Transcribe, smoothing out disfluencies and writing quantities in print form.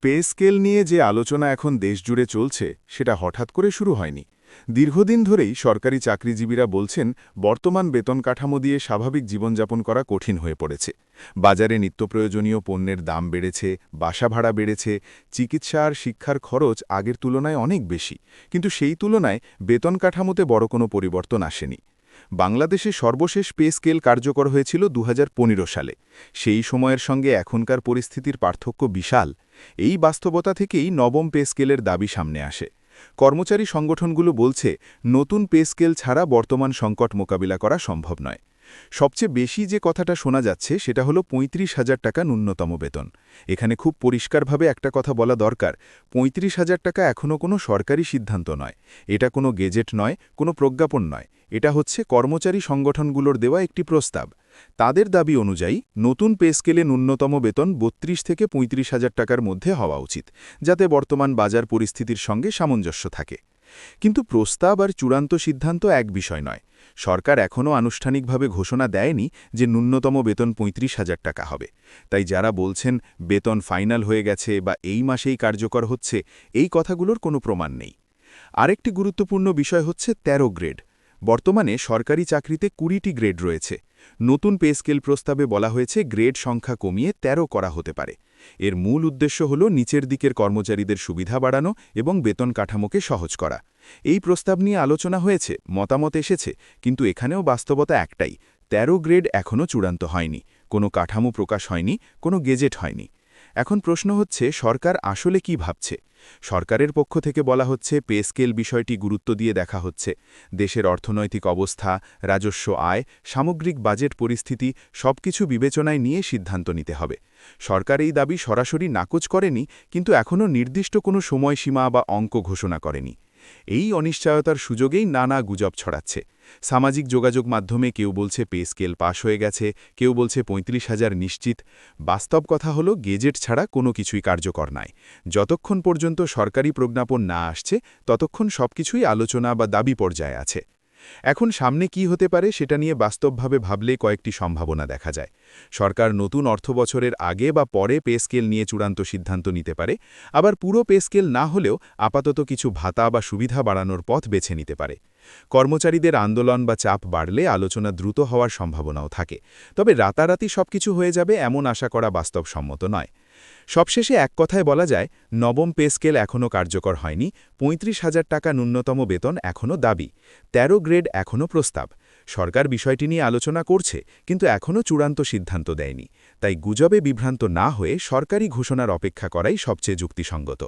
Pay scale নিয়ে যে আলোচনা এখন দেশজুড়ে চলছে সেটা হঠাৎ করে শুরু হয়নি। দীর্ঘদিন ধরেই সরকারি চাকরিজীবীরা বলছেন বর্তমান বেতন কাঠামো দিয়ে স্বাভাবিক জীবনযাপন করা কঠিন হয়ে পড়েছে। বাজারে নিত্যপ্রয়োজনীয় পণ্যের দাম বেড়েছে, বাসা ভাড়া বেড়েছে, চিকিৎসা আর শিক্ষার খরচ আগের তুলনায় অনেক বেশি, কিন্তু সেই তুলনায় বেতন কাঠামোতে বড় কোনো পরিবর্তন আসেনি। বাংলাদেশে সর্বশেষ পে স্কেল কার্যকর হয়েছিল ২০১৫ সালে। সেই সময়ের সঙ্গে এখনকার পরিস্থিতির পার্থক্য বিশাল। এই বাস্তবতা থেকেই নবম পে স্কেলের দাবি সামনে আসে। কর্মচারী সংগঠনগুলো বলছে নতুন পে স্কেল ছাড়া বর্তমান সংকট মোকাবিলা করা সম্ভব নয়। সবচেয়ে বেশি যে কথাটা শোনা যাচ্ছে সেটা হলো ৩৫,০০০ টাকা ন্যূনতম বেতন। এখানে খুব পরিষ্কারভাবে একটা কথা বলা দরকার, ৩৫,০০০ টাকা এখনও কোনো সরকারি সিদ্ধান্ত নয়, এটা কোনো গেজেট নয়, কোনো প্রজ্ঞাপন নয়, এটা হচ্ছে কর্মচারী সংগঠনগুলোর দেওয়া একটি প্রস্তাব। তাদের দাবি অনুযায়ী নতুন পে স্কেলে ন্যূনতম বেতন ৩২ থেকে ৩৫,০০০ টাকার মধ্যে হওয়া উচিত, যাতে বর্তমান বাজার পরিস্থিতির সঙ্গে সামঞ্জস্য থাকে। কিন্তু প্রস্তাব আর চূড়ান্ত সিদ্ধান্ত এক বিষয় নয়। সরকার এখনও আনুষ্ঠানিকভাবে ঘোষণা দেয়নি যে ন্যূনতম বেতন ৩৫,০০০ টাকা হবে। তাই যারা বলছেন বেতন ফাইনাল হয়ে গেছে বা এই মাসেই কার্যকর হচ্ছে, এই কথাগুলোর কোনো প্রমাণ নেই। আরেকটি গুরুত্বপূর্ণ বিষয় হচ্ছে ১৩ গ্রেড। বর্তমানে সরকারি চাকরিতে ২০টি গ্রেড রয়েছে। নতুন পে স্কেল প্রস্তাবে বলা হয়েছে গ্রেড সংখ্যা কমিয়ে ১৩ করা হতে পারে। এর মূল উদ্দেশ্য হল নিচের দিকের কর্মচারীদের সুবিধা বাড়ানো এবং বেতন কাঠামোকে সহজ করা। এই প্রস্তাব নিয়ে আলোচনা হয়েছে, মতামত এসেছে, কিন্তু এখানেও বাস্তবতা একটাই, ১৩ গ্রেড এখনও চূড়ান্ত হয়নি, কোনো কাঠামো প্রকাশ হয়নি, কোনো গেজেট হয়নি। এখন প্রশ্ন হচ্ছে সরকার আসলে কি ভাবছে। সরকারের পক্ষ থেকে বলা হচ্ছে পে স্কেল বিষয়টি গুরুত্ব দিয়ে দেখা হচ্ছে। দেশের অর্থনৈতিক অবস্থা, রাজস্ব আয়, সামগ্রিক বাজেট পরিস্থিতি সবকিছু বিবেচনায় নিয়ে সিদ্ধান্ত নিতে হবে। সরকার এই দাবি সরাসরি নাকচ করেনি, কিন্তু এখনও নির্দিষ্ট কোনো সময়সীমা বা অঙ্ক ঘোষণা করেনি। এই অনিশ্চয়তার সুযোগেই নানা গুজব ছড়াচ্ছে। সামাজিক যোগাযোগ মাধ্যমে কেউ বলছে পে স্কেল পাশ হয়ে গেছে, কেউ বলছে ৩৫,০০০ নিশ্চিত। বাস্তব কথা হলো গেজেট ছাড়া কোনো কিছুই কার্যকর নয়। যতক্ষণ পর্যন্ত সরকারি প্রজ্ঞাপন না আসছে, ততক্ষণ সবকিছুই আলোচনা বা দাবি পর্যায়ে আছে। এখন সামনে কি হতে পারে সেটা নিয়ে বাস্তবভাবে ভাবলে কয়েকটি সম্ভাবনা দেখা যায়। সরকার নতুন অর্থবছরের আগে বা পরে পে স্কেল নিয়ে চূড়ান্ত সিদ্ধান্ত নিতে পারে, আবার পুরো পে স্কেল না হলেও আপাতত কিছু ভাতা বা সুবিধা বাড়ানোর পথ বেছে নিতে পারে। কর্মচারীদের আন্দোলন বা চাপ বাড়লে আলোচনা দ্রুত হওয়ার সম্ভাবনাও থাকে, তবে রাতারাতি সবকিছু হয়ে যাবে এমন আশা করা বাস্তবসম্মত নয়। সবশেষে এক কথায় বলা যায়, নবম পে স্কেল এখনও কার্যকর হয়নি, ৩৫,০০০ টাকা ন্যূনতম বেতন এখনও দাবি, ১৩ গ্রেড এখনও প্রস্তাব। সরকার বিষয়টি নিয়ে আলোচনা করছে, কিন্তু এখনও চূড়ান্ত সিদ্ধান্ত দেয়নি। তাই গুজবে বিভ্রান্ত না হয়ে সরকারি ঘোষণার অপেক্ষা করাই সবচেয়ে যুক্তিসঙ্গত।